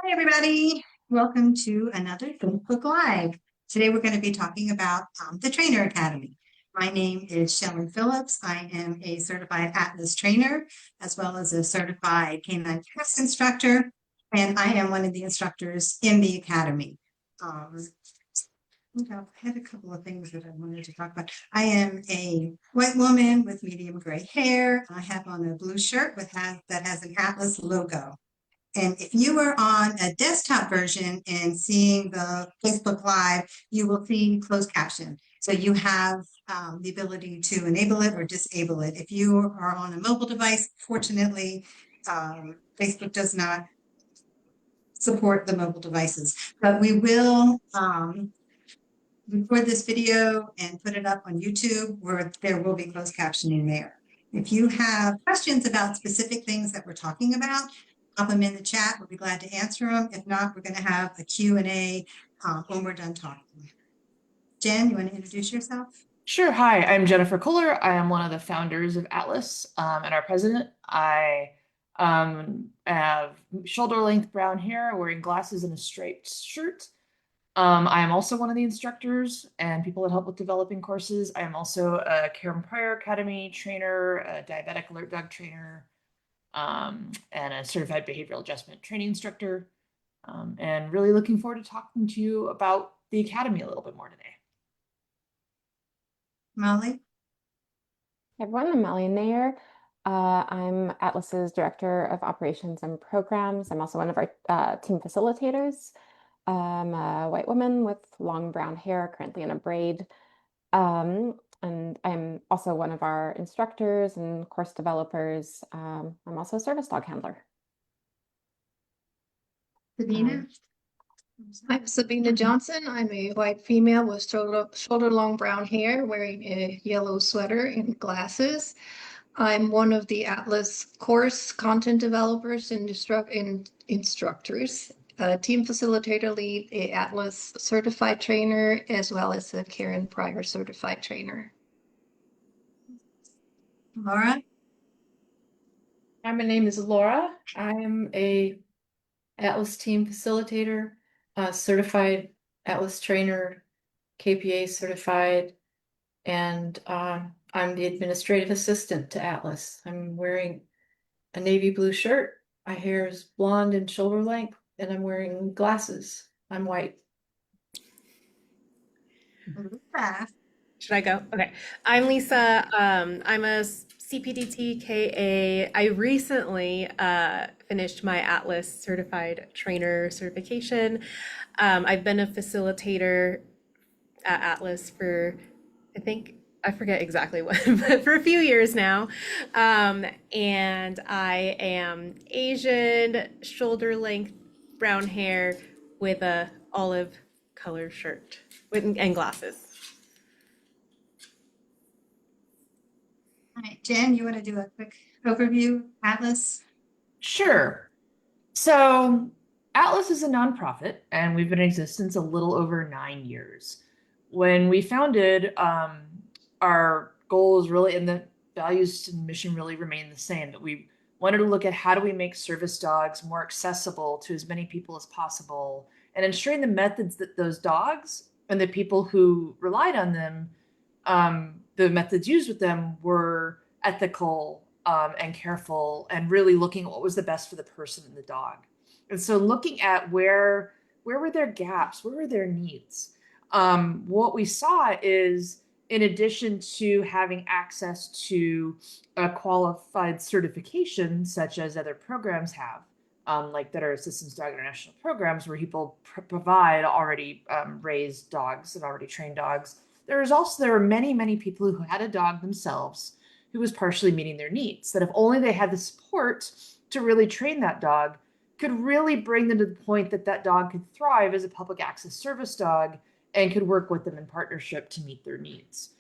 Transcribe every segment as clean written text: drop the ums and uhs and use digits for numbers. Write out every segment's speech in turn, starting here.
Hi, everybody. Welcome to another Facebook Live. Today, we're going to be talking about the Trainer Academy. My name is Shelley Phillips. I am a certified Atlas trainer, as well as a certified canine test instructor, and I am one of the instructors in the Academy. I had a couple of things that I wanted to talk about. I am a white woman with medium gray hair. I have on a blue shirt that has an Atlas logo. And if you are on a desktop version and seeing the Facebook Live, you will see closed caption. So you have the ability to enable it or disable it. If you are on a mobile device, fortunately, Facebook does not support the mobile devices, but we will record this video and put it up on YouTube where there will be closed captioning there. If you have questions about specific things that we're talking about, pop them in the chat. We'll be glad to answer them. If not, we're going to have a Q&A when we're done talking. Jen, you want to introduce yourself? Sure. Hi, I'm Jennifer Kohler. I am one of the founders of Atlas and our president. I have shoulder-length brown hair, wearing glasses and a striped shirt. I am also one of the instructors and people that help with developing courses. I am also a Karen Pryor Academy trainer, a diabetic alert dog trainer, and a certified behavioral adjustment training instructor. And really looking forward to talking to you about the Academy a little bit more today. Molly? Hi everyone, I'm Molly Nair. I'm Atlas's Director of Operations and Programs. I'm also one of our team facilitators. I'm a white woman with long brown hair, currently in a braid. And I'm also one of our instructors and course developers. I'm also a service dog handler. Sabina? I'm Sabina Johnson. I'm a white female with shoulder long brown hair, wearing a yellow sweater and glasses. I'm one of the Atlas course content developers and instructors, team facilitator, lead, a Atlas certified trainer, as well as a Karen Pryor certified trainer. Laura? Hi, my name is Laura. I am a Atlas team facilitator, certified Atlas trainer, KPA certified, and I'm the administrative assistant to Atlas. I'm wearing a navy blue shirt. My hair is blonde and shoulder length, and I'm wearing glasses. I'm white. Should I go? Okay. I'm Lisa. I'm a CPDT KA. I recently finished my Atlas certified trainer certification. I've been a facilitator at Atlas for, I forget exactly what, but for a few years now. And I am Asian, shoulder length, brown hair with a olive color shirt and glasses. All right, Jen, you want to do a quick overview, Atlas? Sure. So Atlas is a nonprofit, and we've been in existence a little over 9 years. When we founded, our goals really, and the values and mission really remain the same, that we wanted to look at how do we make service dogs more accessible to as many people as possible, and ensuring the methods that those dogs and the people who relied on them, the methods used with them, were ethical and careful, and really looking at what was the best for the person and the dog. And so looking at where were their gaps, where were their needs? What we saw is, in addition to having access to a qualified certification, such as other programs have, like that are Assistance Dog International programs, where people provide already raised dogs and already trained dogs, there were many people who had a dog themselves who was partially meeting their needs, that if only they had the support to really train that dog, could really bring them to the point that that dog could thrive as a public access service dog and could work with them in partnership to meet their needs.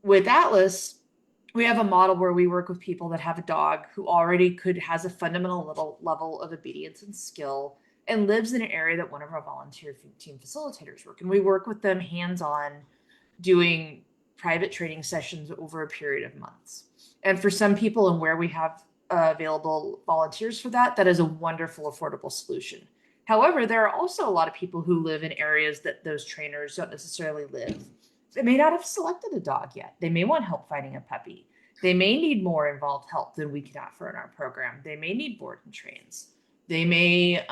With Atlas, we have a model where we work with people that have a dog who already has a fundamental level of obedience and skill and lives in an area that one of our volunteer team facilitators work. And we work with them hands-on, doing private training sessions over a period of months. And for some people, and where we have available volunteers for that, that is a wonderful, affordable solution. However, there are also a lot of people who live in areas that those trainers don't necessarily live. They may not have selected a dog yet. They may want help finding a puppy. They may need more involved help than we can offer in our program. They may need board and trains. They may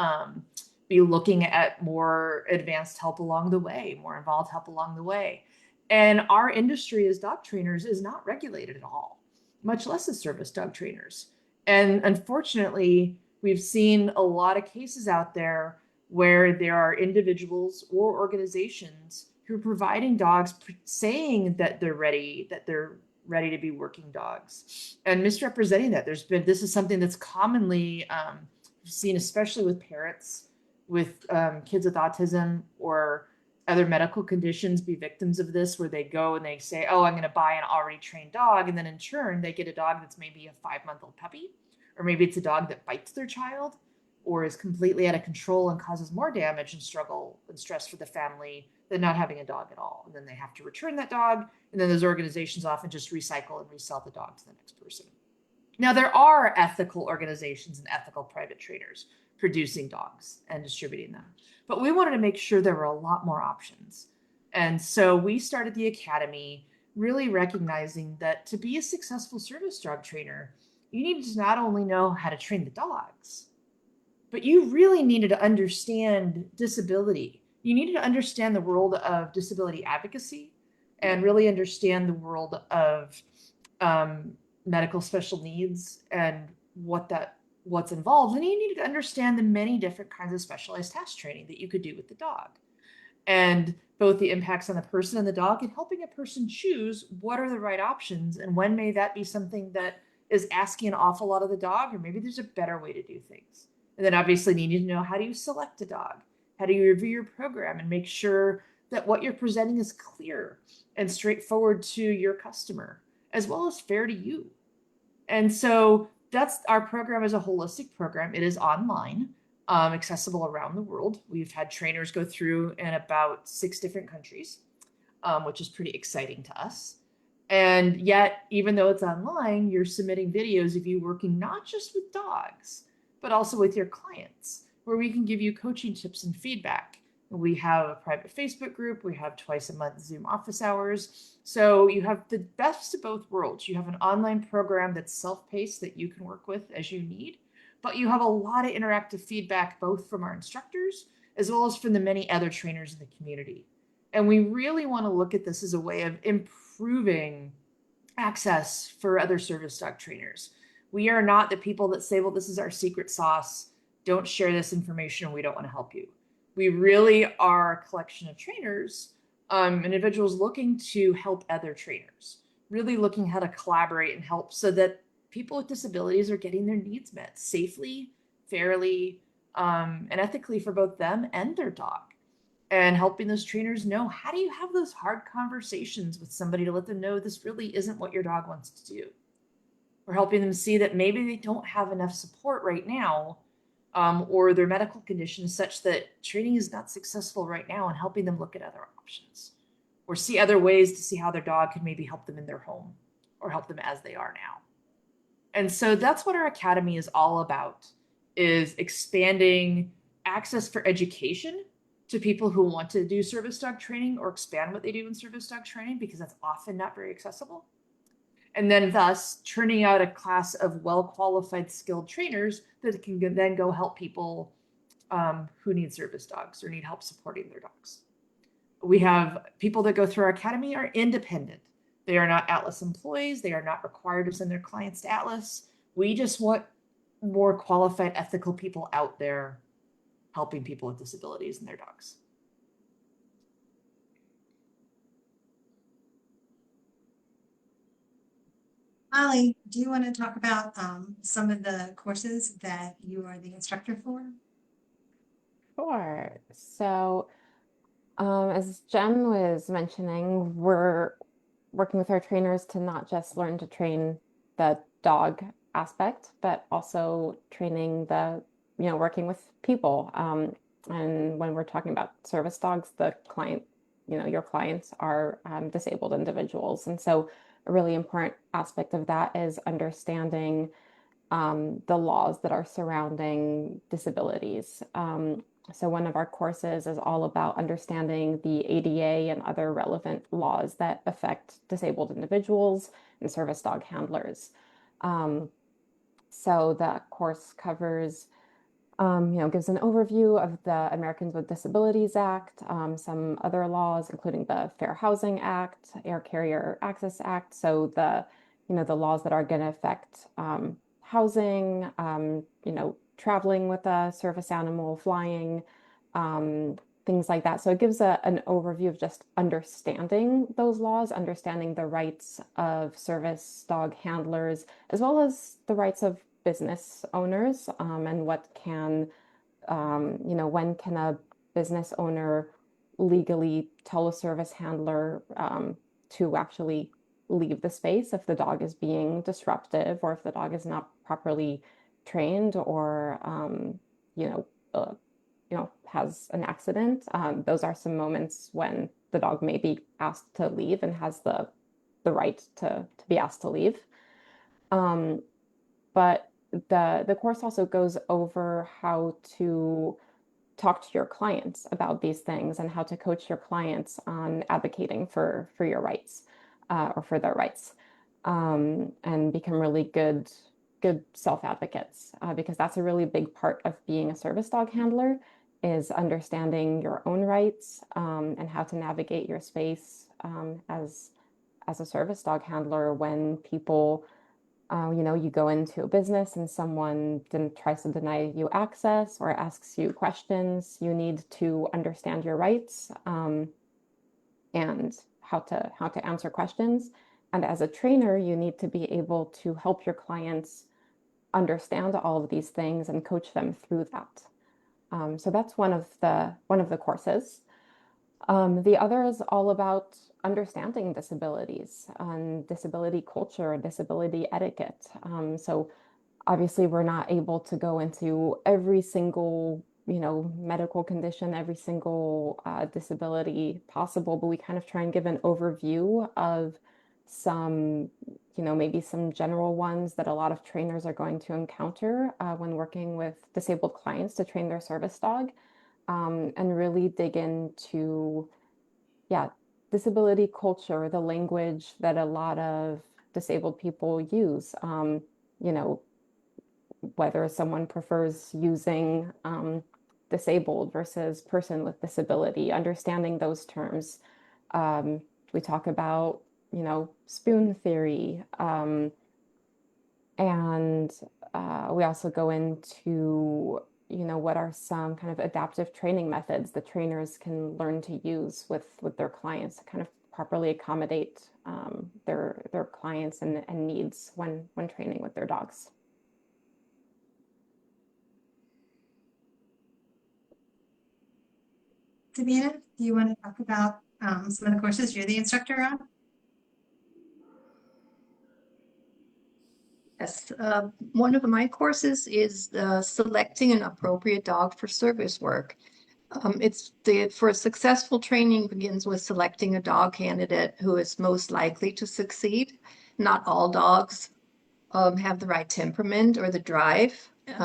be looking at more advanced help along the way, more involved help along the way. And our industry as dog trainers is not regulated at all, much less as service dog trainers. And unfortunately, we've seen a lot of cases out there where there are individuals or organizations who are providing dogs saying that they're ready to be working dogs and misrepresenting that. This is something that's commonly seen, especially with parents with kids with autism or other medical conditions, be victims of this, where they go and they say, oh, I'm going to buy an already trained dog. And then in turn, they get a dog that's maybe a 5-month-old puppy, or maybe it's a dog that bites their child or is completely out of control and causes more damage and struggle and stress for the family than not having a dog at all. And then they have to return that dog. And then those organizations often just recycle and resell the dog to the next person. Now, there are ethical organizations and ethical private trainers producing dogs and distributing them, but we wanted to make sure there were a lot more options. And so we started the Academy, really recognizing that to be a successful service dog trainer, you needed to not only know how to train the dogs, but you really needed to understand disability. You needed to understand the world of disability advocacy and really understand the world of medical special needs and what's involved. And you needed to understand the many different kinds of specialized task training that you could do with the dog, and both the impacts on the person and the dog, and helping a person choose what are the right options and when may that be something that is asking an awful lot of the dog, or maybe there's a better way to do things. And then obviously needing to know, how do you select a dog? How do you review your program and make sure that what you're presenting is clear and straightforward to your customer, as well as fair to you? And so that's our program is a holistic program. It is online, accessible around the world. We've had trainers go through in about 6 different countries, which is pretty exciting to us. And yet, even though it's online, you're submitting videos of you working not just with dogs, but also with your clients, where we can give you coaching tips and feedback. We have a private Facebook group. We have twice a month Zoom office hours. So you have the best of both worlds. You have an online program that's self-paced that you can work with as you need, but you have a lot of interactive feedback, both from our instructors as well as from the many other trainers in the community. And we really want to look at this as a way of improving access for other service dog trainers. We are not the people that say, well, this is our secret sauce. Don't share this information, and we don't want to help you. We really are a collection of trainers, individuals looking to help other trainers, really looking how to collaborate and help so that people with disabilities are getting their needs met safely, fairly, and ethically for both them and their dog. And helping those trainers know, how do you have those hard conversations with somebody to let them know this really isn't what your dog wants to do? Or helping them see that maybe they don't have enough support right now, or their medical condition is such that training is not successful right now, and helping them look at other options or see other ways to see how their dog can maybe help them in their home or help them as they are now. And so that's what our Academy is all about, is expanding access for education to people who want to do service dog training or expand what they do in service dog training, because that's often not very accessible. And then thus turning out a class of well-qualified, skilled trainers that can then go help people who need service dogs or need help supporting their dogs. We have people that go through our Academy are independent. They are not Atlas employees. They are not required to send their clients to Atlas. We just want more qualified, ethical people out there helping people with disabilities and their dogs. Molly, do you want to talk about some of the courses that you are the instructor for? Sure. So, as Jen was mentioning, we're working with our trainers to not just learn to train the dog aspect, but also training the, working with people. And when we're talking about service dogs, the client, your clients are disabled individuals. And so a really important aspect of that is understanding the laws that are surrounding disabilities. So one of our courses is all about understanding the ADA and other relevant laws that affect disabled individuals and service dog handlers. So that course covers, gives an overview of the Americans with Disabilities Act, some other laws, including the Fair Housing Act, Air Carrier Access Act. So the laws that are going to affect housing, traveling with a service animal, flying, things like that. So it gives an overview of just understanding those laws, understanding the rights of service dog handlers, as well as the rights of business owners, and what can, when can a business owner legally tell a service handler to actually leave the space if the dog is being disruptive or if the dog is not properly trained or has an accident. Those are some moments when the dog may be asked to leave and has the right to be asked to leave. But the course also goes over how to talk to your clients about these things and how to coach your clients on advocating for your rights, or for their rights, and become really good self-advocates, because that's a really big part of being a service dog handler, is understanding your own rights, and how to navigate your space, as a service dog handler when people, you go into a business and someone tries to deny you access or asks you questions. You need to understand your rights, and how to answer questions. And as a trainer, you need to be able to help your clients understand all of these things and coach them through that. So that's one of the courses. The other is all about understanding disabilities and disability culture, disability etiquette. So obviously we're not able to go into every single, medical condition, every single disability possible, but we kind of try and give an overview of some, maybe some general ones that a lot of trainers are going to encounter when working with disabled clients to train their service dog. And really dig into, disability culture, the language that a lot of disabled people use, whether someone prefers using disabled versus person with disability, understanding those terms. We talk about, spoon theory, and we also go into, what are some kind of adaptive training methods that trainers can learn to use with their clients to kind of properly accommodate their clients and needs when training with their dogs. Sabina, do you want to talk about some of the courses you're the instructor on? Yes, one of my courses is selecting an appropriate dog for service work. For successful training begins with selecting a dog candidate who is most likely to succeed. Not all dogs have the right temperament or the drive.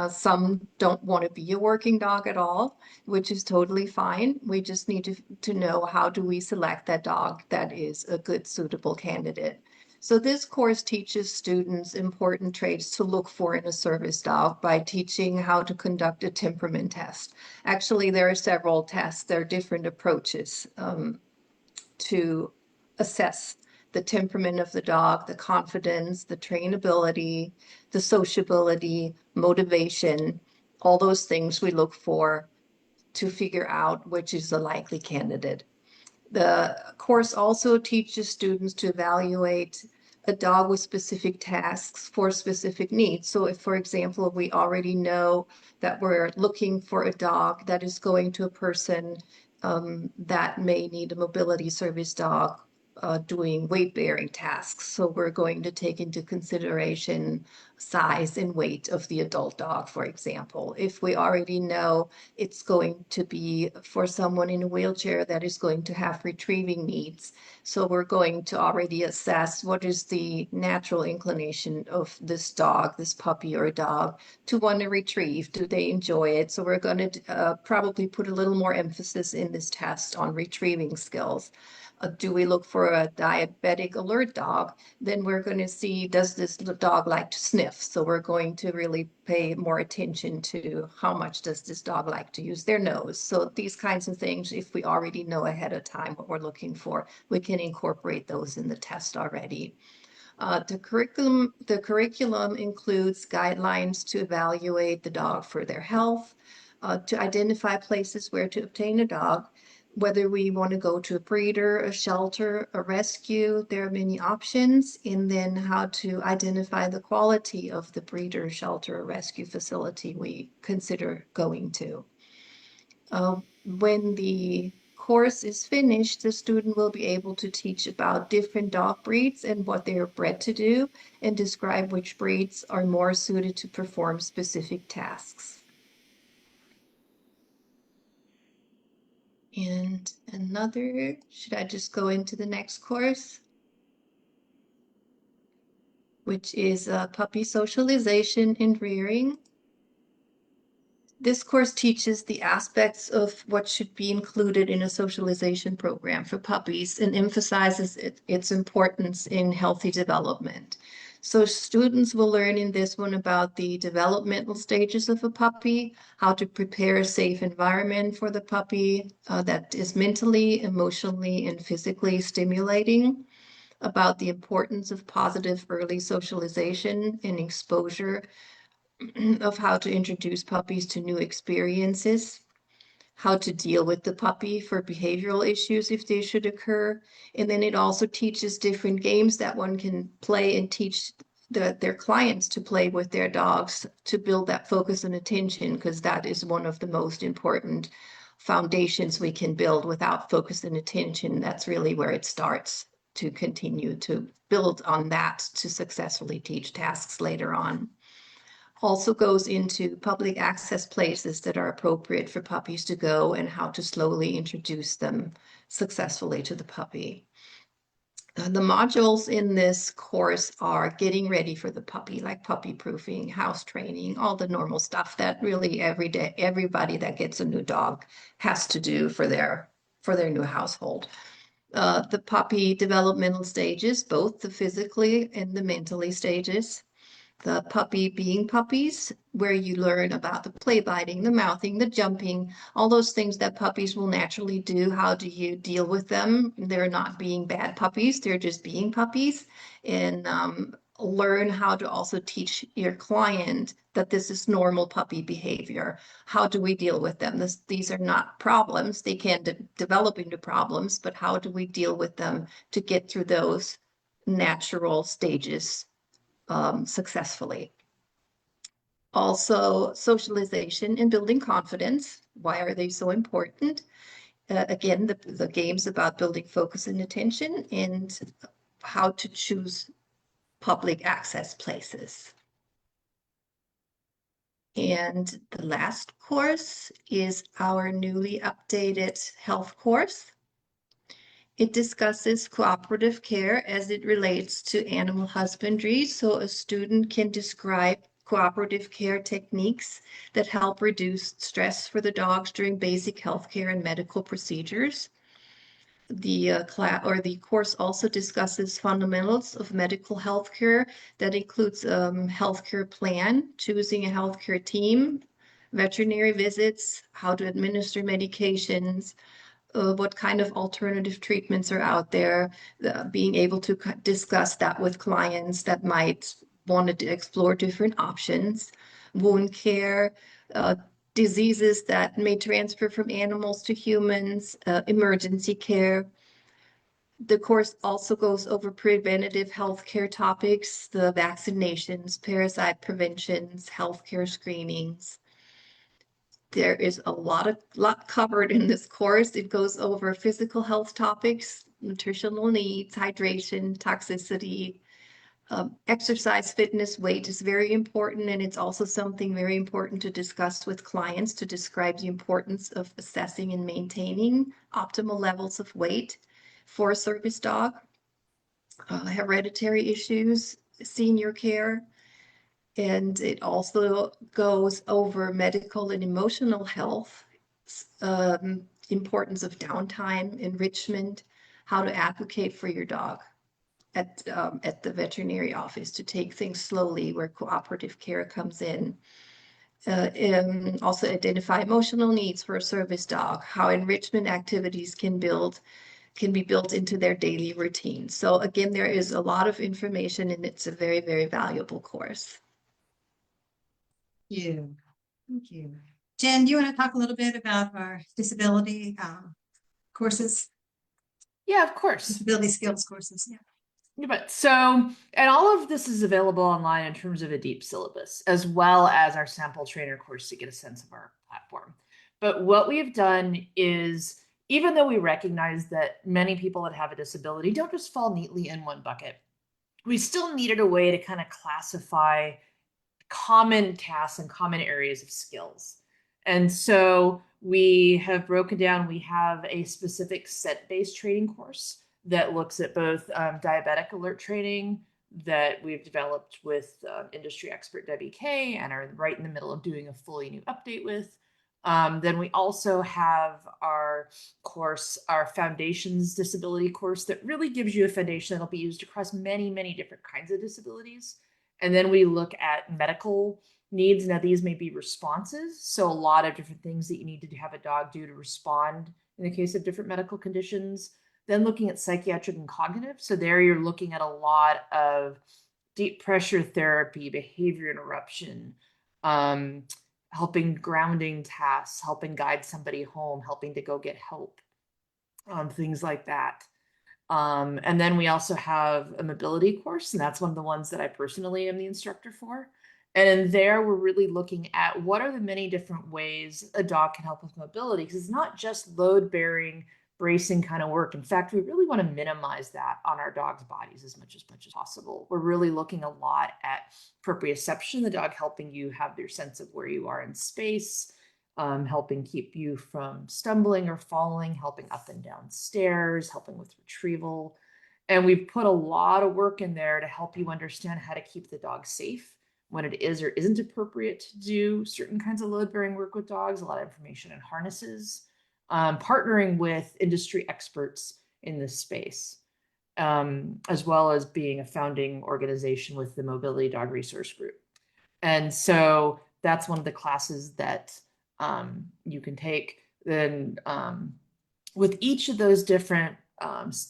Some don't want to be a working dog at all, which is totally fine. We just need to know how do we select that dog that is a good, suitable candidate. So this course teaches students important traits to look for in a service dog by teaching how to conduct a temperament test. Actually, there are several tests. There are different approaches to assess the temperament of the dog, the confidence, the trainability, the sociability, motivation, all those things we look for to figure out which is a likely candidate. The course also teaches students to evaluate a dog with specific tasks for specific needs. So if, for example, we already know that we're looking for a dog that is going to a person that may need a mobility service dog doing weight-bearing tasks. So we're going to take into consideration size and weight of the adult dog, for example. If we already know it's going to be for someone in a wheelchair that is going to have retrieving needs, so we're going to already assess what is the natural inclination of this dog, this puppy or dog, to want to retrieve. Do they enjoy it? So we're going to probably put a little more emphasis in this test on retrieving skills. Do we look for a diabetic alert dog? Then we're going to see, does this dog like to sniff? So we're going to really pay more attention to how much does this dog like to use their nose. So these kinds of things, if we already know ahead of time what we're looking for, we can incorporate those in the test already. The curriculum includes guidelines to evaluate the dog for their health, to identify places where to obtain a dog, whether we want to go to a breeder, a shelter, a rescue. There are many options, and then how to identify the quality of the breeder, shelter, or rescue facility we consider going to. When the course is finished, the student will be able to teach about different dog breeds and what they are bred to do, and describe which breeds are more suited to perform specific tasks. And another, should I just go into the next course? Which is puppy socialization and rearing. This course teaches the aspects of what should be included in a socialization program for puppies and emphasizes its importance in healthy development. So students will learn in this one about the developmental stages of a puppy, how to prepare a safe environment for the puppy that is mentally, emotionally, and physically stimulating, about the importance of positive early socialization and exposure, of how to introduce puppies to new experiences, how to deal with the puppy for behavioral issues if they should occur. And then it also teaches different games that one can play and teach their clients to play with their dogs to build that focus and attention, because that is one of the most important foundations we can build. Without focus and attention, that's really where it starts to continue to build on that to successfully teach tasks later on. Also goes into public access places that are appropriate for puppies to go and how to slowly introduce them successfully to the puppy. The modules in this course are getting ready for the puppy, like puppy proofing, house training, all the normal stuff that really every day, everybody that gets a new dog has to do for their new household. The puppy developmental stages, both the physically and the mentally stages. The puppy being puppies, where you learn about the play biting, the mouthing, the jumping, all those things that puppies will naturally do. How do you deal with them? They're not being bad puppies, they're just being puppies. And learn how to also teach your client that this is normal puppy behavior. How do we deal with them? These are not problems. They can develop into problems, but how do we deal with them to get through those natural stages successfully? Also, socialization and building confidence. Why are they so important? Again, the games about building focus and attention, and how to choose public access places. And the last course is our newly updated health course. It discusses cooperative care as it relates to animal husbandry, so a student can describe cooperative care techniques that help reduce stress for the dogs during basic healthcare and medical procedures. The course also discusses fundamentals of medical healthcare. That includes healthcare plan, choosing a healthcare team, veterinary visits, how to administer medications, what kind of alternative treatments are out there, being able to discuss that with clients that might want to explore different options, wound care, diseases that may transfer from animals to humans, emergency care. The course also goes over preventative healthcare topics, the vaccinations, parasite preventions, healthcare screenings. There is a lot covered in this course. It goes over physical health topics, nutritional needs, hydration, toxicity, Exercise, fitness, weight is very important, and it's also something very important to discuss with clients to describe the importance of assessing and maintaining optimal levels of weight for a service dog. Hereditary issues, senior care, and it also goes over medical and emotional health, importance of downtime, enrichment, how to advocate for your dog at the veterinary office, to take things slowly where cooperative care comes in. And also identify emotional needs for a service dog, how enrichment activities can be built into their daily routine. So again, there is a lot of information, and it's a very, very valuable course. Thank you. Jen, do you want to talk a little bit about our disability courses, Yeah, of course. disability skills courses? Yeah. But so, and all of this is available online in terms of a deep syllabus, as well as our sample trainer course to get a sense of our platform. But what we've done is, even though we recognize that many people that have a disability don't just fall neatly in one bucket, we still needed a way to kind of classify common tasks and common areas of skills. And so we have broken down, we have a specific set-based training course that looks at both diabetic alert training that we've developed with industry expert Debbie Kay and are right in the middle of doing a fully new update with. Then we also have our course, our foundations disability course that really gives you a foundation that'll be used across many, many different kinds of disabilities. And then we look at medical needs. Now, these may be responses. So a lot of different things that you need to have a dog do to respond in the case of different medical conditions. Then looking at psychiatric and cognitive. So there you're looking at a lot of deep pressure therapy, behavior interruption, helping grounding tasks, helping guide somebody home, helping to go get help, things like that. And then we also have a mobility course, and that's one of the ones that I personally am the instructor for. And in there, we're really looking at what are the many different ways a dog can help with mobility, because it's not just load bearing, bracing kind of work. In fact, we really want to minimize that on our dog's bodies as much as possible. We're really looking a lot at proprioception, the dog helping you have your sense of where you are in space, helping keep you from stumbling or falling, helping up and down stairs, helping with retrieval. And we've put a lot of work in there to help you understand how to keep the dog safe when it is or isn't appropriate to do certain kinds of load-bearing work with dogs, a lot of information in harnesses, partnering with industry experts in this space, as well as being a founding organization with the Mobility Dog Resource Group. And so that's one of the classes that you can take. Then with each of those different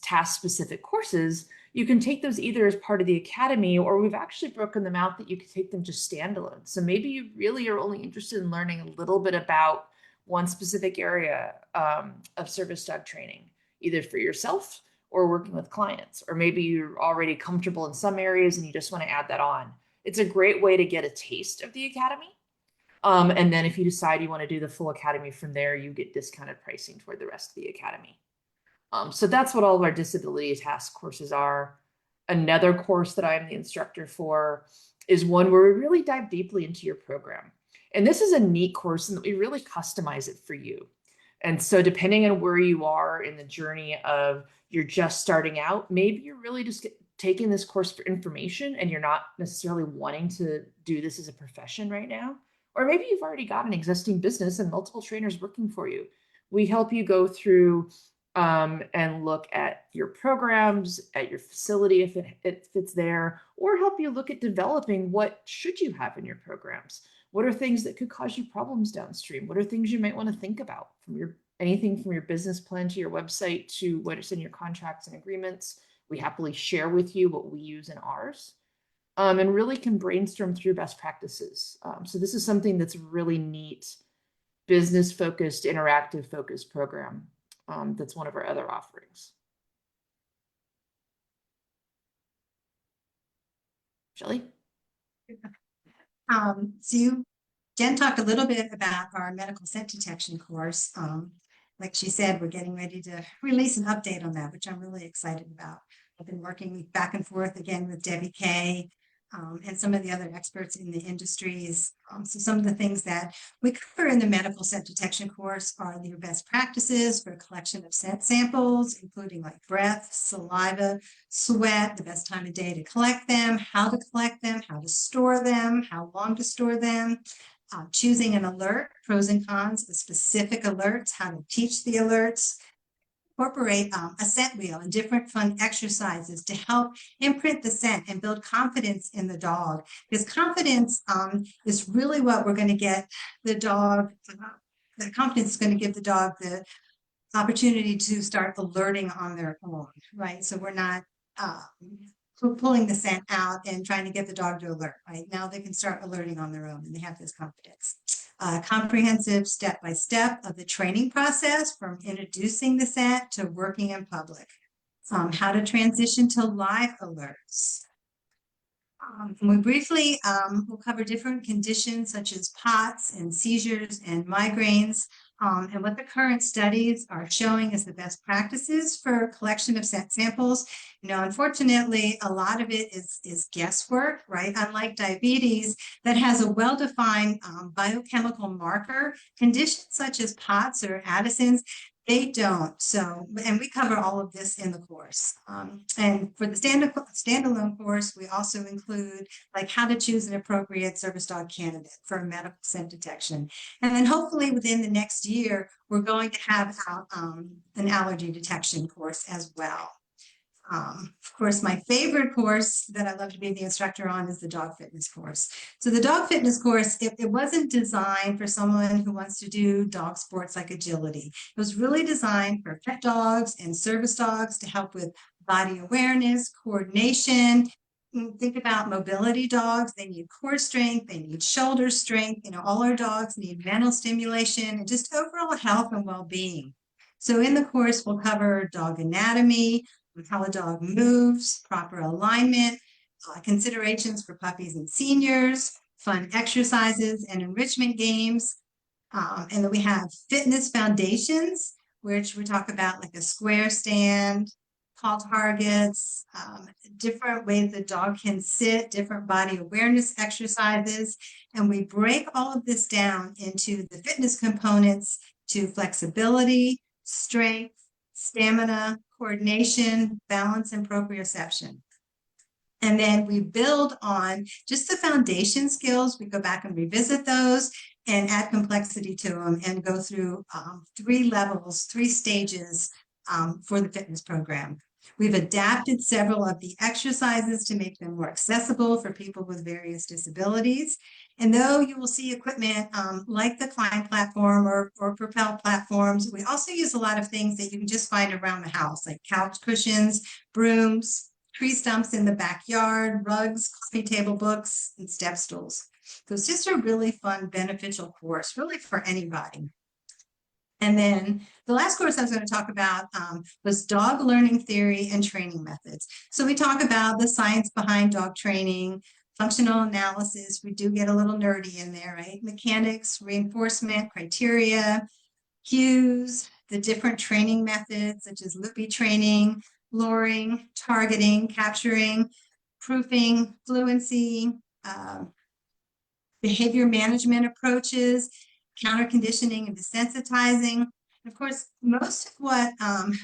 task-specific courses, you can take those either as part of the academy, or we've actually broken them out that you can take them just standalone. So maybe you really are only interested in learning a little bit about one specific area of service dog training, either for yourself or working with clients, or maybe you're already comfortable in some areas and you just want to add that on. It's a great way to get a taste of the academy. And then if you decide you want to do the full academy from there, you get discounted pricing toward the rest of the academy. So that's what all of our disability task courses are. Another course that I'm the instructor for is one where we really dive deeply into your program. And this is a neat course in that we really customize it for you. And so depending on where you are in the journey of you're just starting out, maybe you're really just taking this course for information and you're not necessarily wanting to do this as a profession right now. Or maybe you've already got an existing business and multiple trainers working for you. We help you go through and look at your programs, at your facility if it fits there, or help you look at developing what should you have in your programs. What are things that could cause you problems downstream? What are things you might want to think about from anything from your business plan to your website to what is in your contracts and agreements? We happily share with you what we use in ours, and really can brainstorm through best practices. So this is something that's really neat, business-focused, interactive-focused program. That's one of our other offerings. Shelley? Jen talked a little bit about our medical scent detection course. Like she said, we're getting ready to release an update on that, which I'm really excited about. I've been working back and forth again with Debbie Kay and some of the other experts in the industries. So some of the things that we cover in the medical scent detection course are your best practices for collection of scent samples, including like breath, saliva, sweat, the best time of day to collect them, how to collect them, how to store them, how long to store them, choosing an alert, pros and cons of specific alerts, how to teach the alerts, incorporate a scent wheel and different fun exercises to help imprint the scent and build confidence in the dog. Because confidence is really what we're going to get the dog. The confidence is going to give the dog the opportunity to start alerting on their own, right? So we're not pulling the scent out and trying to get the dog to alert, right? Now they can start alerting on their own and they have this confidence. Comprehensive step-by-step of the training process from introducing the scent to working in public. How to transition to live alerts. We briefly will cover different conditions such as POTS and seizures and migraines. And what the current studies are showing is the best practices for collection of scent samples. You know, unfortunately, a lot of it is guesswork, right? Unlike diabetes, that has a well-defined biochemical marker, conditions such as POTS or Addison's, they don't. So, and we cover all of this in the course. And for the standalone course, we also include like how to choose an appropriate service dog candidate for medical scent detection. And then hopefully within the next year, we're going to have an allergy detection course as well. Of course, my favorite course that I love to be the instructor on is the dog fitness course. So the dog fitness course, it wasn't designed for someone who wants to do dog sports like agility. It was really designed for pet dogs and service dogs to help with body awareness, coordination. Think about mobility dogs. They need core strength, they need shoulder strength. You know, all our dogs need mental stimulation and just overall health and well-being. So in the course, we'll cover dog anatomy, how a dog moves, proper alignment, considerations for puppies and seniors, fun exercises and enrichment games. And then we have fitness foundations, which we talk about like a square stand, call targets, different ways the dog can sit, different body awareness exercises. And we break all of this down into the fitness components to flexibility, strength, stamina, coordination, balance, and proprioception. And then we build on just the foundation skills. We go back and revisit those and add complexity to them and go through 3 levels, 3 stages for the fitness program. We've adapted several of the exercises to make them more accessible for people with various disabilities. And though you will see equipment like the Climb platform or Propel platforms, we also use a lot of things that you can just find around the house, like couch cushions, brooms, tree stumps in the backyard, rugs, coffee table books, and step stools. So it's just a really fun, beneficial course, really for anybody. And then the last course I was going to talk about was dog learning theory and training methods. So we talk about the science behind dog training, functional analysis. We do get a little nerdy in there, right? Mechanics, reinforcement, criteria, cues, the different training methods such as loopy training, luring, targeting, capturing, proofing, fluency, behavior management approaches, counter conditioning and desensitizing. And of course, most of what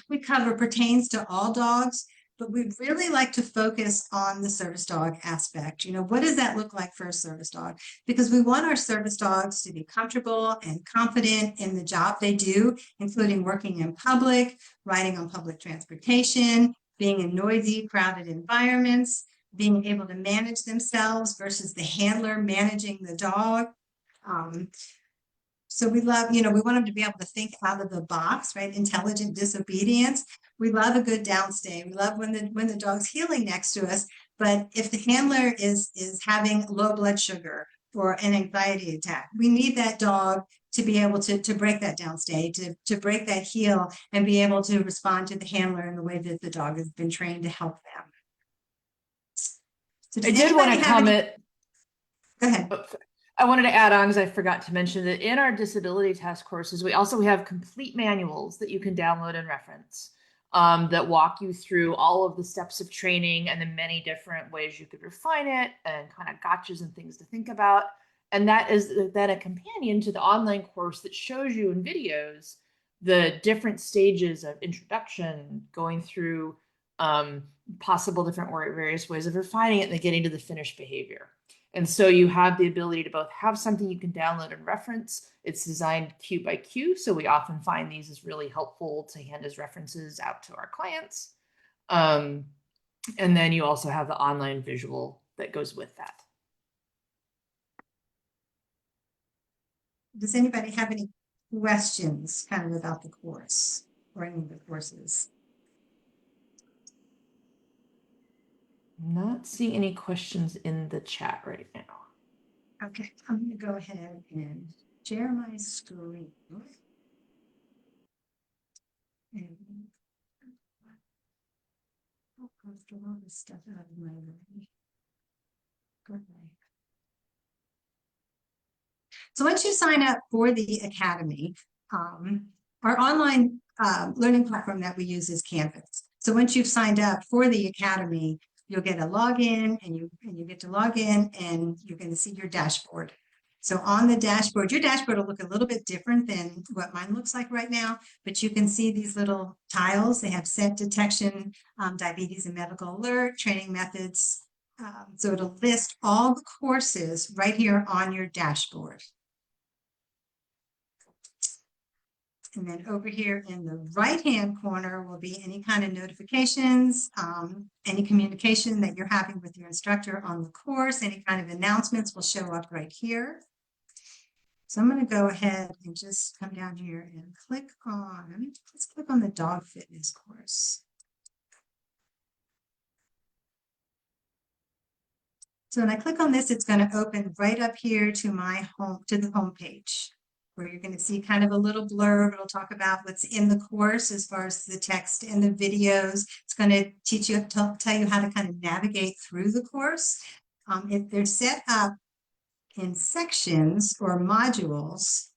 we cover pertains to all dogs, but we really like to focus on the service dog aspect. You know, what does that look like for a service dog? Because we want our service dogs to be comfortable and confident in the job they do, including working in public, riding on public transportation, being in noisy, crowded environments, being able to manage themselves versus the handler managing the dog. So we love, you know, we want them to be able to think out of the box, right? Intelligent disobedience. We love a good downstay. We love when the dog's healing next to us. But if the handler is having low blood sugar or an anxiety attack, we need that dog to be able to break that downstay, to break that heel and be able to respond to the handler in the way that the dog has been trained to help them. So I did want to comment. Go ahead. I wanted to add on because I forgot to mention that in our disability test courses, we have complete manuals that you can download and reference. that walk you through all of the steps of training and the many different ways you could refine it and kind of gotchas and things to think about. And that is then a companion to the online course that shows you in videos the different stages of introduction, going through possible different various ways of refining it and then getting to the finished behavior. And so you have the ability to both have something you can download and reference. It's designed cue by cue, so we often find these as really helpful to hand as references out to our clients. And then you also have the online visual that goes with that. Does anybody have any questions kind of about the course or any of the courses? I'm not seeing any questions in the chat right now. Okay, I'm going to go ahead and share my screen. And I'll go through all this stuff out of my way. Go away. So once you sign up for the Academy, our online learning platform that we use is Canvas. So once you've signed up for the Academy, you'll get a login and you get to log in and you're going to see your dashboard. So on the dashboard, your dashboard will look a little bit different than what mine looks like right now, but you can see these little tiles. They have scent detection, diabetes and medical alert, training methods. So it'll list all the courses right here on your dashboard. And then over here in the right-hand corner will be any kind of notifications, any communication that you're having with your instructor on the course, any kind of announcements will show up right here. So I'm going to go ahead and just come down here and let's click on the dog fitness course. So when I click on this, it's going to open right up here to my home, to the home page, where you're going to see kind of a little blurb. It'll talk about what's in the course as far as the text and the videos. It's going to teach you, tell you how to kind of navigate through the course. If they're set up in sections or modules,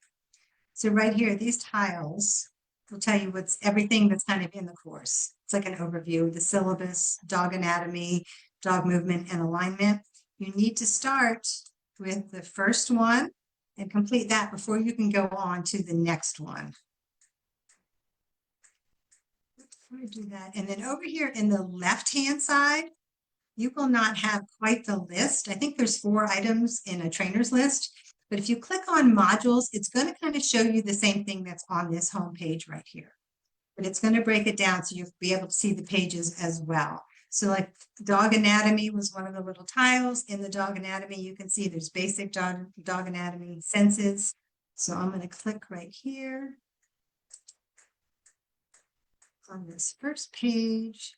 so right here, these tiles will tell you what's everything that's kind of in the course. It's like an overview of the syllabus, dog anatomy, dog movement, and alignment. You need to start with the first one and complete that before you can go on to the next one. Before I do that, and then over here in the left-hand side, you will not have quite the list. I think there's 4 items in a trainer's list, but if you click on modules, it's going to kind of show you the same thing that's on this home page right here. But it's going to break it down so you'll be able to see the pages as well. So like dog anatomy was one of the little tiles. In the dog anatomy, you can see there's basic dog anatomy senses. So I'm going to click right here on this first page.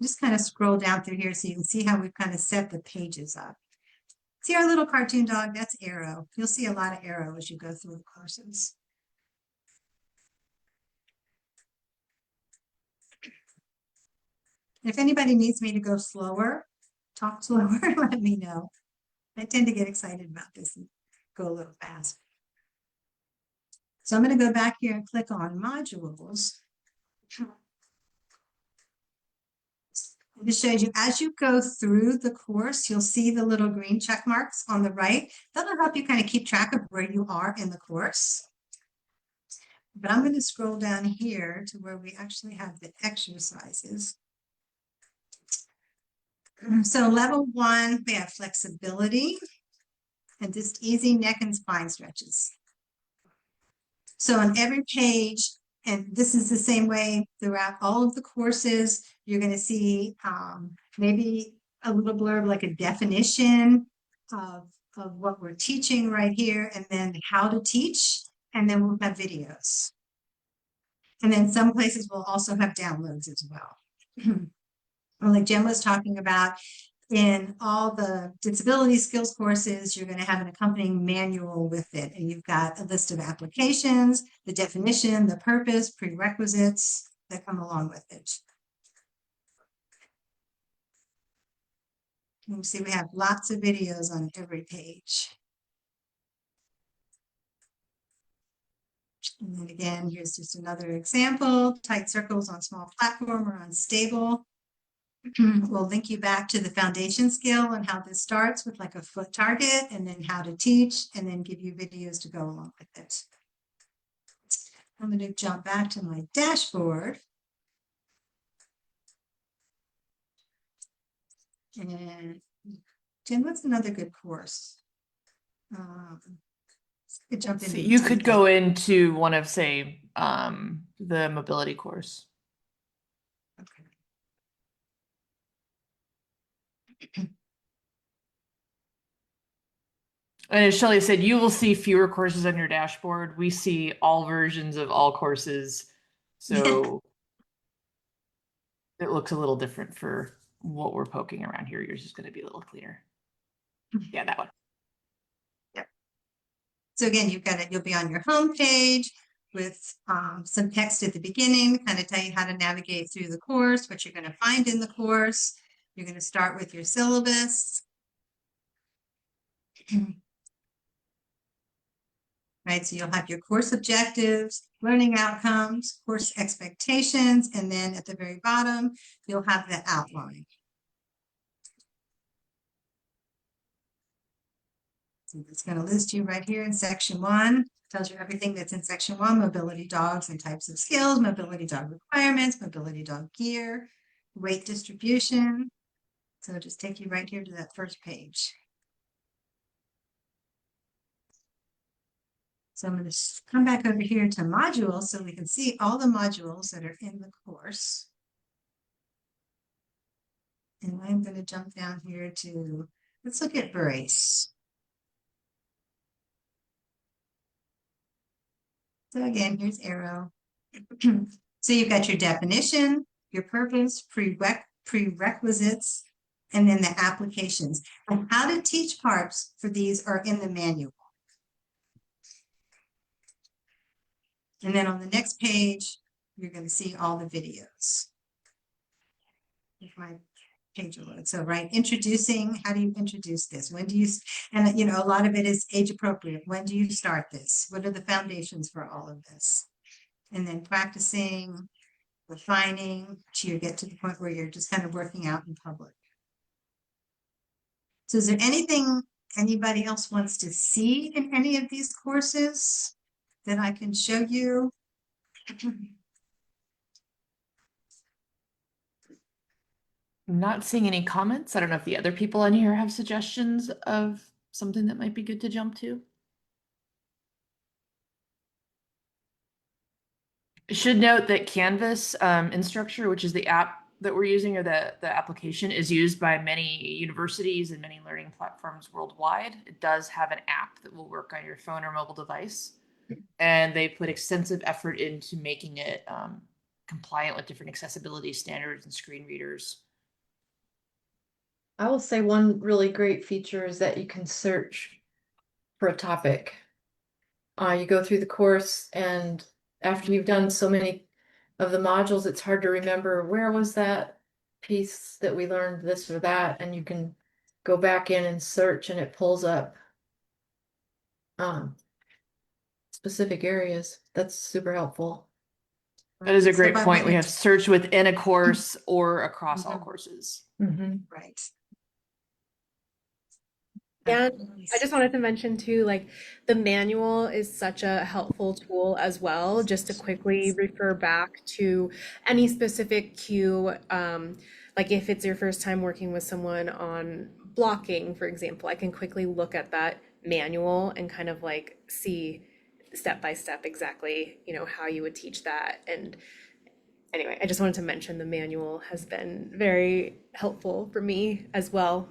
Just kind of scroll down through here so you can see how we've kind of set the pages up. See our little cartoon dog? That's Arrow. You'll see a lot of Arrow as you go through the courses. If anybody needs me to go slower, talk slower, let me know. I tend to get excited about this and go a little fast. So I'm going to go back here and click on modules. This shows you as you go through the course, you'll see the little green check marks on the right. That'll help you kind of keep track of where you are in the course. But I'm going to scroll down here to where we actually have the exercises. So level 1, we have flexibility and just easy neck and spine stretches. So on every page, and this is the same way throughout all of the courses, you're going to see maybe a little blurb like a definition of what we're teaching right here, and then how to teach, and then we'll have videos. And then some places will also have downloads as well. Like Jen was talking about, in all the disability skills courses, you're going to have an accompanying manual with it. And you've got a list of applications, the definition, the purpose, prerequisites that come along with it. You can see we have lots of videos on every page. And then again, here's just another example, tight circles on small platform or unstable. We'll link you back to the foundation skill and how this starts with like a foot target and then how to teach and then give you videos to go along with it. I'm going to jump back to my dashboard. And Jen, what's another good course? Could jump So into you could Tuesday. go into one of, say, the mobility course. Okay. And as Shelley said, you will see fewer courses on your dashboard. We see all versions of all courses. So it looks a little different for what we're poking around here. Yours is going to be a little cleaner. Yeah, that one. Yep. So again, you'll be on your home page with some text at the beginning, kind of tell you how to navigate through the course, what you're going to find in the course. You're going to start with your syllabus. Right, so you'll have your course objectives, learning outcomes, course expectations, and then at the very bottom, you'll have the outline. So it's going to list you right here in section 1. Tells you everything that's in section 1, mobility dogs and types of skills, mobility dog requirements, mobility dog gear, weight distribution. So it'll just take you right here to that first page. So I'm going to come back over here to modules so we can see all the modules that are in the course. And I'm going to jump down here to, let's look at brace. So again, here's arrow. So you've got your definition, your purpose, prerequisites, and then the applications. And how to teach parts for these are in the manual. And then on the next page, you're going to see all the videos. If my page will load. So, right, introducing, how do you introduce this? When do you, and you know, a lot of it is age appropriate. When do you start this? What are the foundations for all of this? And then practicing, refining, till you get to the point where you're just kind of working out in public. So is there anything anybody else wants to see in any of these courses that I can show you? I'm not seeing any comments. I don't know if the other people on here have suggestions of something that might be good to jump to. I should note that Canvas Instructure, which is the app that we're using, or the application, is used by many universities and many learning platforms worldwide. It does have an app that will work on your phone or mobile device. And they put extensive effort into making it compliant with different accessibility standards and screen readers. I will say one really great feature is that you can search for a topic. You go through the course, and after you've done so many of the modules, it's hard to remember where was that piece that we learned this or that, and you can go back in and search, and it pulls up specific areas. That's super helpful. That is a So great if I point. We wanted have to- search within a course or across all courses. Right. And I just wanted to mention too, like the manual is such a helpful tool as well, just to quickly refer back to any specific cue. Like if it's your first time working with someone on blocking, for example, I can quickly look at that manual and kind of like see step by step exactly, you know, how you would teach that. And anyway, I just wanted to mention the manual has been very helpful for me as well.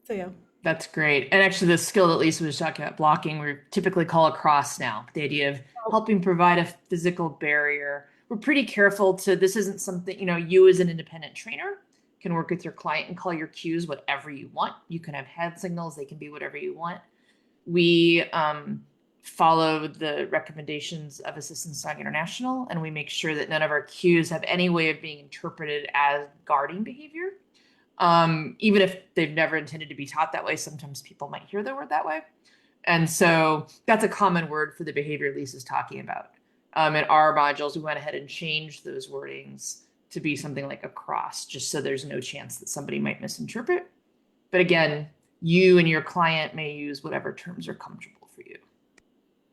So yeah. That's great. And actually, the skill that Lisa was talking about, blocking, we typically call across now. The idea of helping provide a physical barrier. We're pretty careful to, this isn't something, you know, you as an independent trainer can work with your client and call your cues whatever you want. You can have hand signals, they can be whatever you want. We follow the recommendations of Assistance Dog International, and we make sure that none of our cues have any way of being interpreted as guarding behavior. Even if they've never intended to be taught that way, sometimes people might hear the word that way. And so that's a common word for the behavior Lisa's talking about. In our modules, we went ahead and changed those wordings to be something like across, just so there's no chance that somebody might misinterpret. But again, you and your client may use whatever terms are comfortable for you.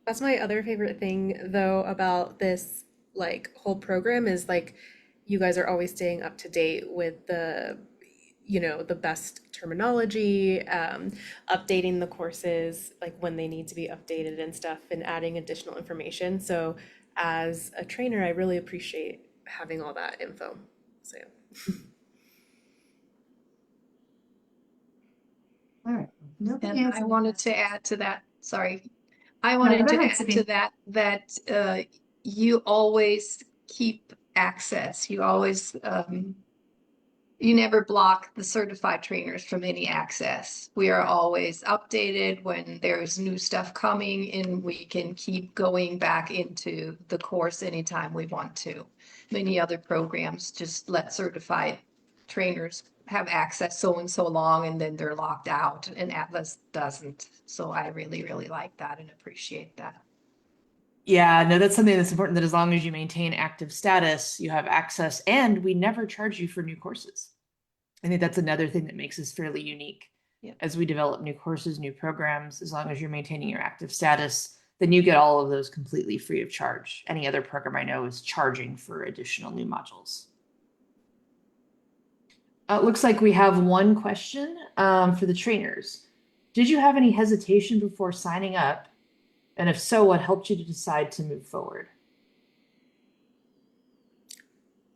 That's my other favorite thing though about this like whole program is like you guys are always staying up to date with the the best terminology, updating the courses like when they need to be updated and stuff and adding additional information. So as a trainer, I really appreciate having all that info. So All right. Nobody And has I any wanted to questions. add to that, sorry. I No, wanted go to ahead, add to Sabine. that you always keep access. You always you never block the certified trainers from any access. We are always updated when there's new stuff coming and we can keep going back into the course anytime we want to. Many other programs just let certified trainers have access so and so long and then they're locked out, and Atlas doesn't. So I really, really like that and appreciate that. Yeah, no, that's something that's important, that as long as you maintain active status, you have access, and we never charge you for new courses. I think that's another thing that makes us fairly unique. Yep. As we develop new courses, new programs, as long as you're maintaining your active status, then you get all of those completely free of charge. Any other program I know is charging for additional new modules. It looks like we have one question for the trainers. Did you have any hesitation before signing up? And if so, what helped you to decide to move forward?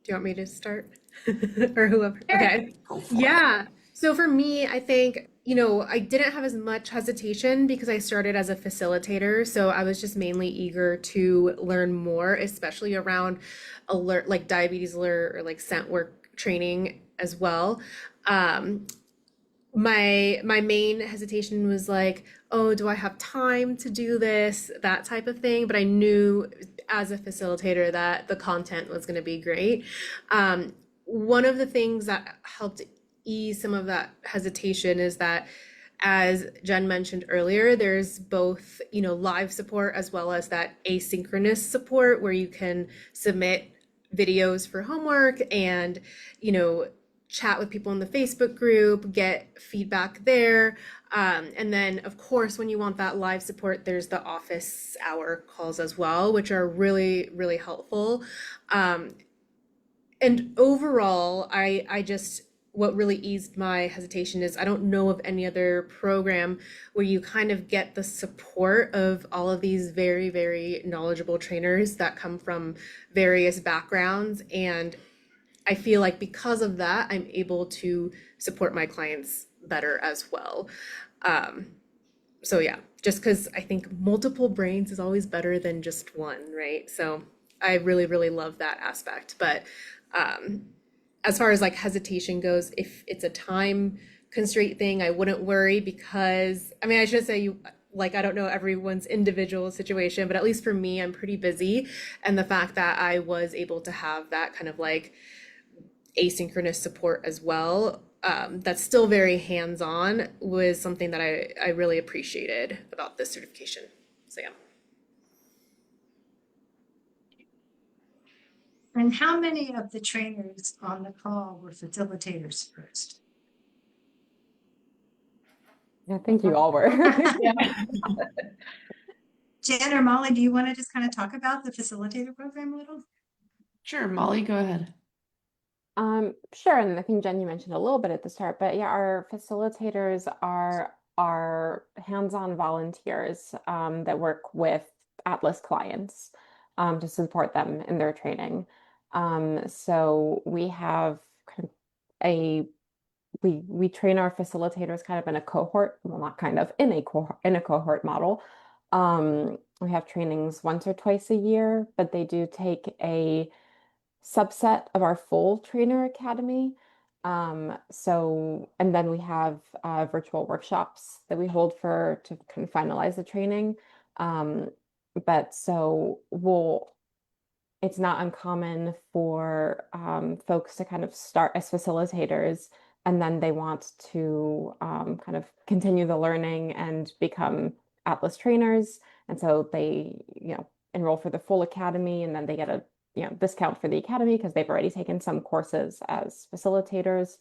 do you want me to start? Or whoever? Sure. Okay. Go for it. Yeah. So for me, I think, I didn't have as much hesitation because I started as a facilitator. So I was just mainly eager to learn more, especially around alert, like diabetes alert or like scent work training as well. Um, my main hesitation was like, oh, do I have time to do this? That type of thing. But I knew as a facilitator that the content was going to be great. One of the things that helped ease some of that hesitation is that, as Jen mentioned earlier, there's both, live support as well as that asynchronous support where you can submit videos for homework and, chat with people in the Facebook group, get feedback there. And then, of course, when you want that live support, there's the office hour calls as well, which are really, really helpful. And overall, I just, what really eased my hesitation is I don't know of any other program where you kind of get the support of all of these very, very knowledgeable trainers that come from various backgrounds. And I feel like because of that, I'm able to support my clients better as well. So yeah, just because I think multiple brains is always better than just one, right? So I really, really love that aspect. But as far as like hesitation goes, if it's a time constraint thing, I wouldn't worry because, I should say I don't know everyone's individual situation, but at least for me, I'm pretty busy. And the fact that I was able to have that kind of like asynchronous support as well, that's still very hands-on, was something that I really appreciated about this certification. So yeah. And how many of the trainers on the call were facilitators first? I think you all were. Jen or Molly, do you want to just kind of talk about the facilitator program a little? Sure, Molly, go ahead. Sure, and I think Jen, you mentioned a little bit at the start, but yeah, our facilitators are hands-on volunteers that work with Atlas clients to support them in their training. So we have kind of we train our facilitators kind of in a cohort, well, not kind of, in a cohort model. We have trainings once or twice a year, but they do take a subset of our full trainer academy. And then we have virtual workshops that we hold to kind of finalize the training. But so it's not uncommon for folks to kind of start as facilitators and then they want to kind of continue the learning and become Atlas trainers. And so they, enroll for the full academy, and then they get a discount for the academy because they've already taken some courses as facilitators.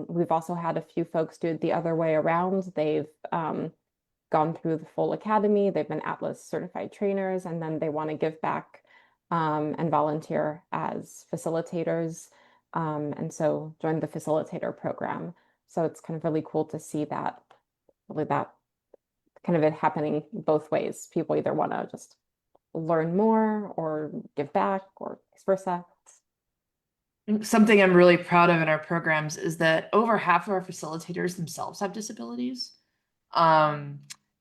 We've also had a few folks do it the other way around. They've gone through the full academy, they've been Atlas certified trainers, and then they want to give back and volunteer as facilitators, and so join the facilitator program. So it's kind of really cool to see that, really that kind of it happening both ways. People either want to just learn more or give back or vice versa. Something I'm really proud of in our programs is that over half of our facilitators themselves have disabilities.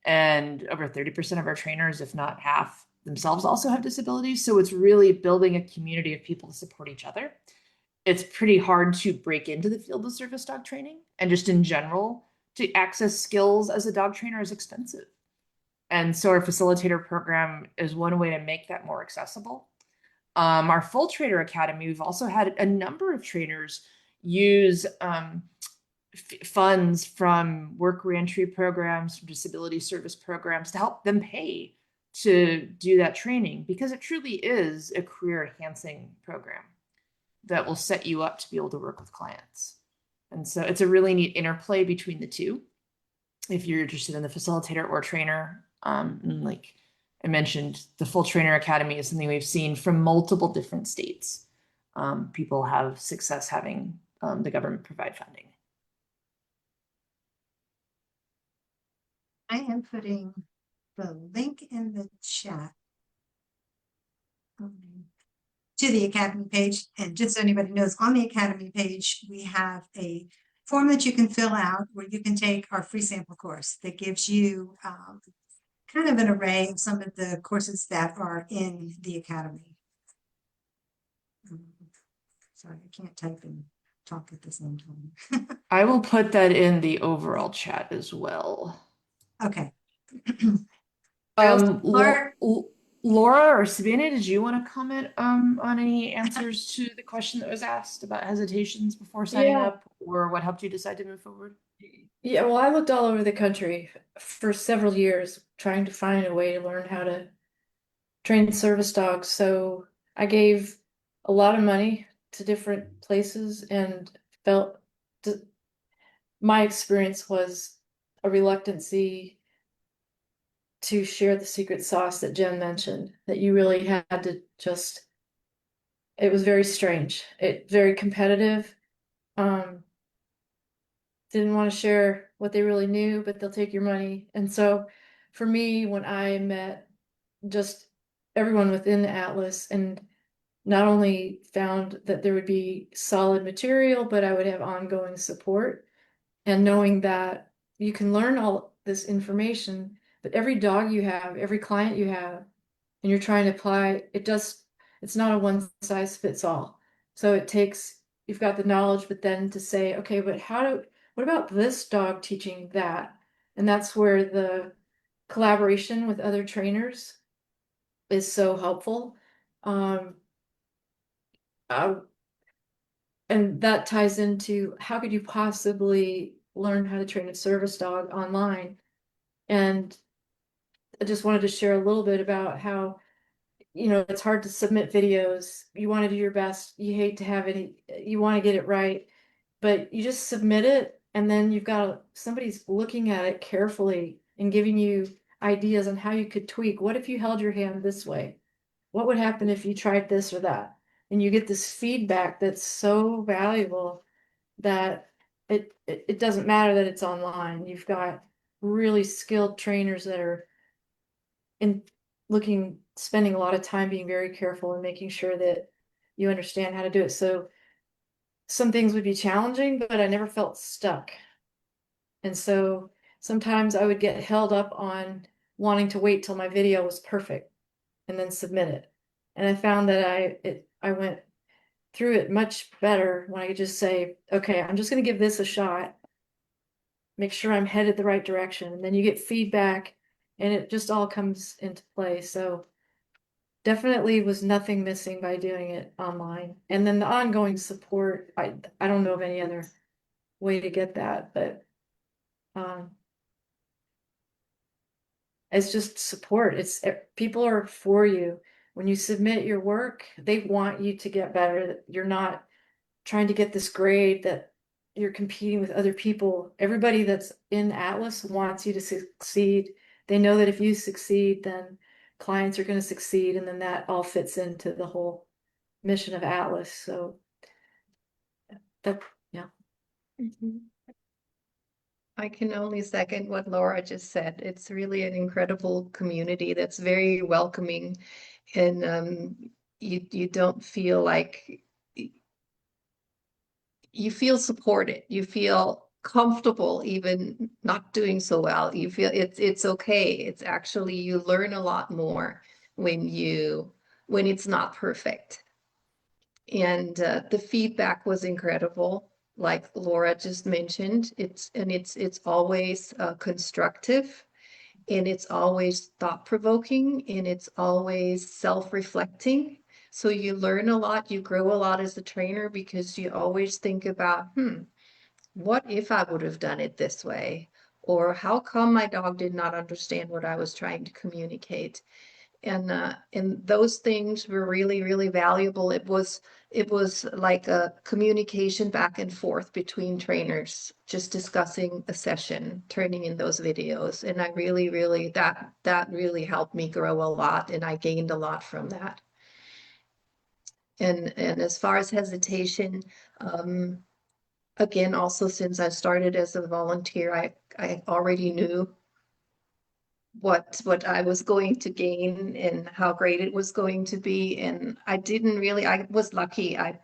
And over 30% of our trainers, if not half, themselves also have disabilities. So it's really building a community of people to support each other. It's pretty hard to break into the field of service dog training, and just in general, to access skills as a dog trainer is expensive. And so our facilitator program is one way to make that more accessible. Our full trainer academy, we've also had a number of trainers use funds from work reentry programs, from disability service programs to help them pay to do that training, because it truly is a career enhancing program that will set you up to be able to work with clients. And so it's a really neat interplay between the two. If you're interested in the facilitator or trainer, and like I mentioned, the full trainer academy is something we've seen from multiple different states. People have success having the government provide funding. I am putting the link in the chat to the Academy page. And just so anybody knows, on the Academy page, we have a form that you can fill out where you can take our free sample course that gives you kind of an array of some of the courses that are in the Academy. Sorry, I can't type and talk at the same time. I will put that in the overall chat as well. Okay. Laura or Sabina, did you want to comment on any answers to the question that was asked about hesitations before signing Yeah. up, or what helped you decide to move forward? Yeah, well, I looked all over the country for several years trying to find a way to learn how to train service dogs. So I gave a lot of money to different places and felt my experience was a reluctancy to share the secret sauce that Jen mentioned, that you really had to just, it was very strange. It very competitive. Didn't want to share what they really knew, but they'll take your money. And so for me, when I met just everyone within Atlas and not only found that there would be solid material, but I would have ongoing support, and knowing that you can learn all this information, but every dog you have, every client you have, and you're trying to apply, it's not a one size fits all. So it takes, you've got the knowledge, but then to say, okay, but what about this dog teaching that? And that's where the collaboration with other trainers is so helpful. And that ties into how could you possibly learn how to train a service dog online? And I just wanted to share a little bit about how, it's hard to submit videos. You want to do your best. You hate to have you want to get it right, but you just submit it, and then you've got somebody's looking at it carefully and giving you ideas on how you could tweak. What if you held your hand this way? What would happen if you tried this or that? And you get this feedback that's so valuable that it doesn't matter that it's online. You've got really skilled trainers that are spending a lot of time being very careful and making sure that you understand how to do it. So some things would be challenging, but I never felt stuck. And so sometimes I would get held up on wanting to wait till my video was perfect and then submit it. And I found that I went through it much better when I could just say, okay, I'm just going to give this a shot, make sure I'm headed the right direction. And then you get feedback and it just all comes into play. So definitely was nothing missing by doing it online. And then the ongoing support, I don't know of any other way to get that, but It's just support. People are for you. When you submit your work, they want you to get better. You're not trying to get this grade that you're competing with other people. Everybody that's in Atlas wants you to succeed. They know that if you succeed, then clients are going to succeed, and then that all fits into the whole mission of Atlas. So that, yeah. Mhm. I can only second what Laura just said. It's really an incredible community that's very welcoming, and you don't feel like you feel supported. You feel comfortable even not doing so well. You feel it's okay. It's actually you learn a lot more when it's not perfect. And the feedback was incredible, like Laura just mentioned. It's always constructive, and it's always thought-provoking, and it's always self-reflecting. So you learn a lot, you grow a lot as a trainer because you always think about, what if I would have done it this way? Or how come my dog did not understand what I was trying to communicate? And those things were really, really valuable. It was like a communication back and forth between trainers, just discussing a session, turning in those videos. And I really, really that really helped me grow a lot, and I gained a lot from that. And as far as hesitation, again, also since I started as a volunteer, I already knew what I was going to gain and how great it was going to be. And I was lucky. I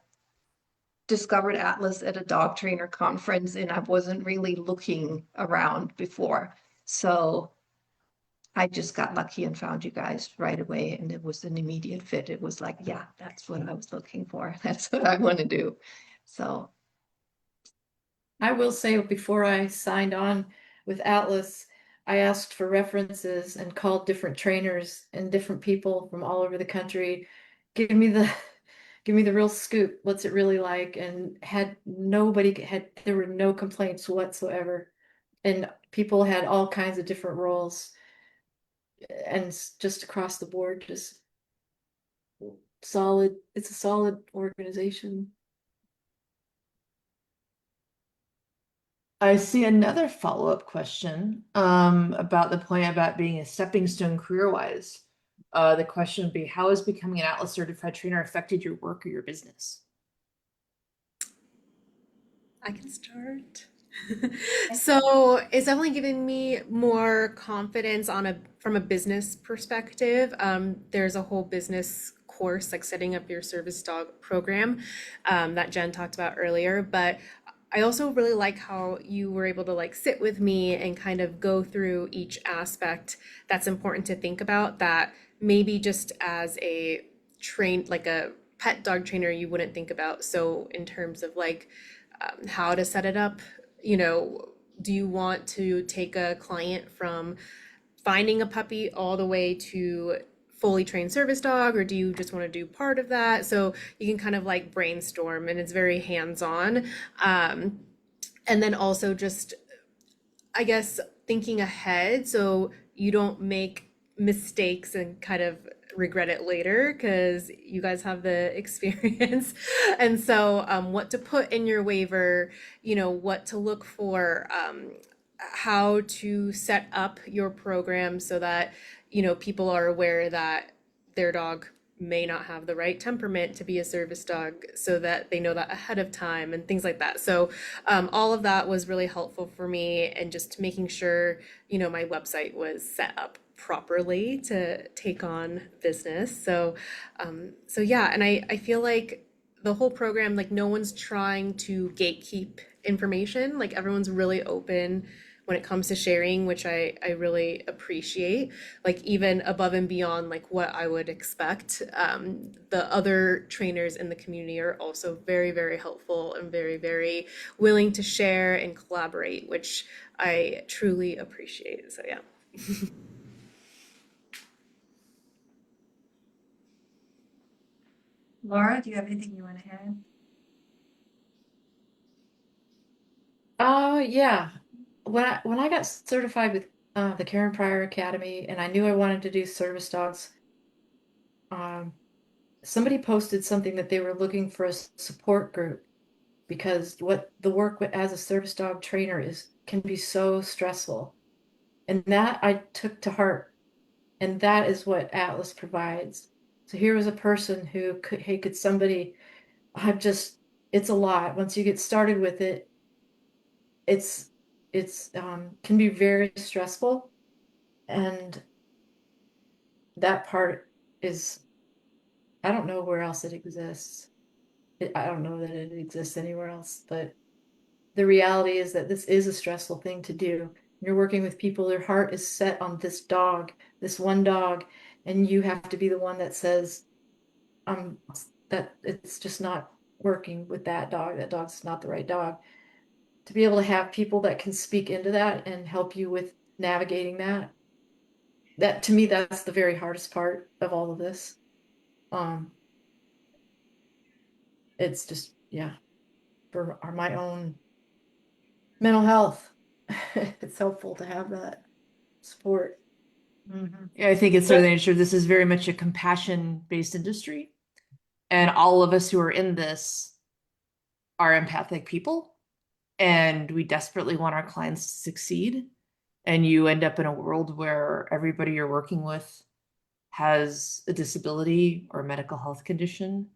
discovered Atlas at a dog trainer conference, and I wasn't really looking around before. So I just got lucky and found you guys right away, and it was an immediate fit. It was like, yeah, that's what I was looking for. That's what I want to do. So I will say before I signed on with Atlas, I asked for references and called different trainers and different people from all over the country. Give me the give me the real scoop. What's it really like? And there were no complaints whatsoever. And people had all kinds of different roles and just across the board, just solid. It's a solid organization. I see another follow-up question about the point about being a stepping stone career-wise. The question would be, how has becoming an Atlas certified trainer affected your work or your business? I can start. So it's definitely given me more confidence from a business perspective. There's a whole business course like setting up your service dog program that Jen talked about earlier. But I also really like how you were able to like sit with me and kind of go through each aspect that's important to think about that maybe just as like a pet dog trainer you wouldn't think about. So in terms of like how to set it up, do you want to take a client from finding a puppy all the way to fully trained service dog, or do you just want to do part of that? So you can kind of like brainstorm, and it's very hands-on. And then also just, I guess, thinking ahead so you don't make mistakes and kind of regret it later because you guys have the experience. And so, what to put in your waiver, what to look for, how to set up your program so that, people are aware that their dog may not have the right temperament to be a service dog so that they know that ahead of time and things like that. So all of that was really helpful for me and just making sure, my website was set up properly to take on business. So yeah, and I feel like the whole program, like no one's trying to gatekeep information, like everyone's really open when it comes to sharing, which I really appreciate, like even above and beyond like what I would expect. The other trainers in the community are also very, very helpful and very, very willing to share and collaborate, which I truly appreciate. So yeah. Laura, do you have anything you want to add? Yeah. When I got certified with the Karen Pryor Academy, and I knew I wanted to do service dogs. Somebody posted something that they were looking for a support group because what the work as a service dog trainer is can be so stressful. And that I took to heart. And that is what Atlas provides. So here was a person who could, hey, could somebody, it's a lot. Once you get started with it, it's can be very stressful. And that part is, I don't know where else it exists. I don't know that it exists anywhere else, but the reality is that this is a stressful thing to do. You're working with people, their heart is set on this dog, this one dog, and you have to be the one that says, that it's just not working with that dog. That dog's not the right dog. To be able to have people that can speak into that and help you with navigating that, that to me, that's the very hardest part of all of this. It's just, yeah, for my own mental health, it's helpful to have that support. Yeah, I think it's sort of the nature. This is very much a compassion-based industry, and all of us who are in this are empathic people, and we desperately want our clients to succeed. And you end up in a world where everybody you're working with has a disability or a medical health condition,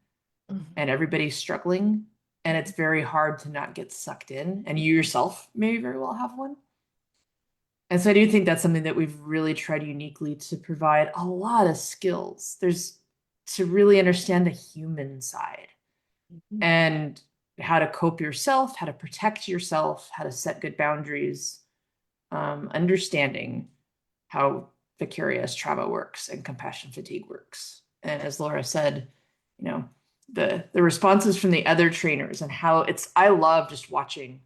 and everybody's struggling, and it's very hard to not get sucked in. And you yourself may very well have one. And so I do think that's something that we've really tried uniquely to provide a lot of skills. There's to really understand the human side and how to cope yourself, how to protect yourself, how to set good boundaries, understanding how vicarious trauma works and compassion fatigue works. And as Laura said, you know, the responses from the other trainers and how I love just watching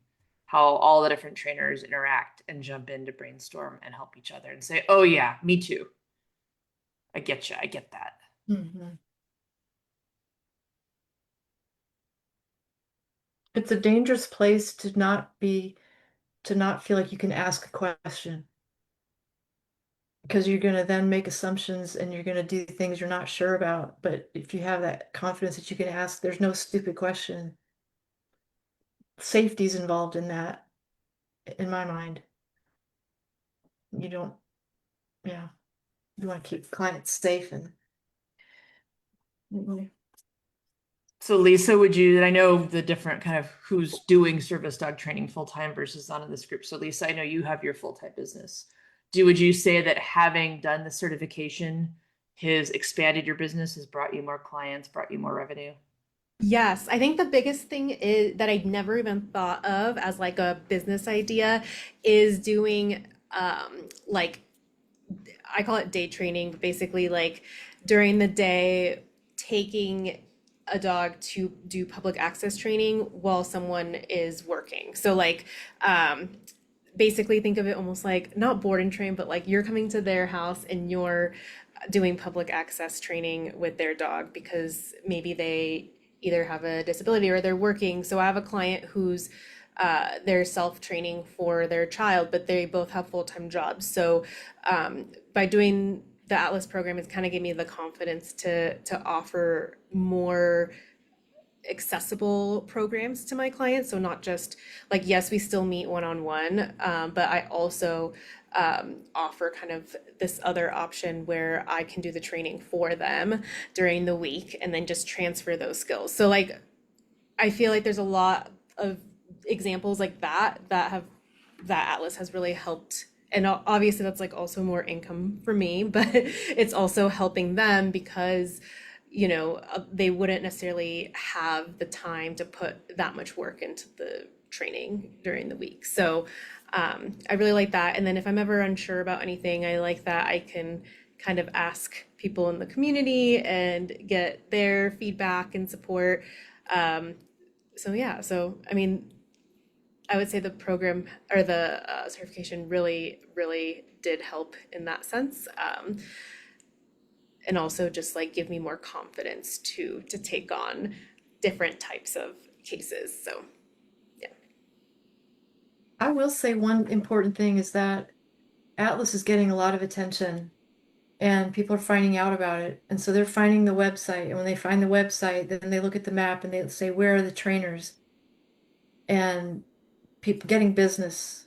how all the different trainers interact and jump in to brainstorm and help each other and say, oh yeah, me too. I get you. I get that. It's a dangerous place to not feel like you can ask a question, because you're going to then make assumptions and you're going to do things you're not sure about. But if you have that confidence that you can ask, there's no stupid question. Safety's involved in that, in my mind. You don't, yeah, you want to keep clients safe and. So Lisa, I know the different kind of who's doing service dog training full-time versus not in this group. So Lisa, I know you have your full-time business. Would you say that having done the certification has expanded your business, has brought you more clients, brought you more revenue? Yes, I think the biggest thing is that I'd never even thought of as like a business idea is doing like I call it day training, but basically like during the day taking a dog to do public access training while someone is working. So like basically think of it almost like not board and train, but like you're coming to their house and you're doing public access training with their dog because maybe they either have a disability or they're working. So I have a client who's they're self-training for their child, but they both have full-time jobs. So by doing the Atlas program, it's kind of gave me the confidence to offer more accessible programs to my clients. So not just like, yes, we still meet one-on-one, but I also offer kind of this other option where I can do the training for them during the week and then just transfer those skills. So like, I feel like there's a lot of examples like that that Atlas has really helped. And obviously that's like also more income for me, but it's also helping them because they wouldn't necessarily have the time to put that much work into the training during the week. So I really like that. And then if I'm ever unsure about anything, I like that I can kind of ask people in the community and get their feedback and support. So I mean, I would say the program or the certification really, really did help in that sense. And also just like give me more confidence to take on different types of cases. So yeah. I will say one important thing is that Atlas is getting a lot of attention and people are finding out about it. And so they're finding the website. And when they find the website, then they look at the map and they say, where are the trainers? And people getting business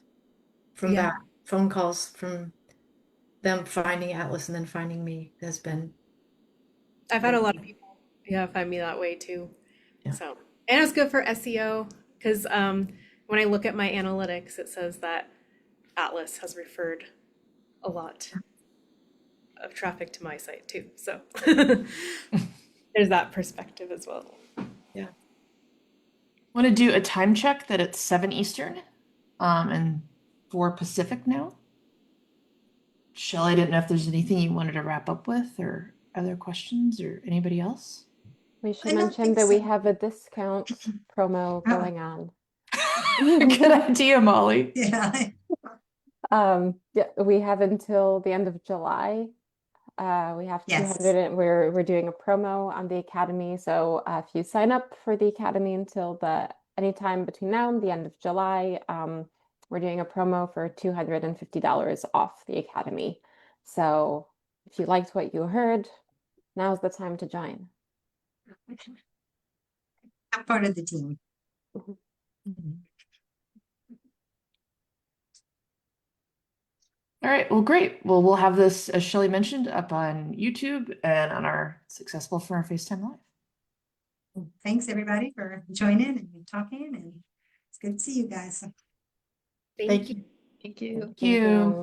from Yeah. that, phone calls from them finding Atlas and then finding me has been. I've had a lot of people, yeah, find me that way too. Yeah. So, and it's good for SEO because when I look at my analytics, it says that Atlas has referred a lot of traffic to my site too. So there's that perspective as well. Want to do a time check that it's 7 Eastern, and 4 Pacific now. Shelley, I didn't know if there's anything you wanted to wrap up with, or other questions, or anybody else. We I should don't mention think that we so. have a discount promo Oh. going on. Good idea, Molly. Yeah. Yeah, we have until the end of July. We have Yes. 200 and we're doing a promo on the Academy. So if you sign up for the Academy until anytime between now and the end of July, we're doing a promo for $250 off the Academy. So if you liked what you heard, now's the time to join. I'm part of the team. All right, well, great. Well, we'll have this, as Shelley mentioned, up on YouTube and on our Successful for our FaceTime Live. Thanks everybody for joining and talking, and it's good to see you guys. Thank you. Thank you. Thank you.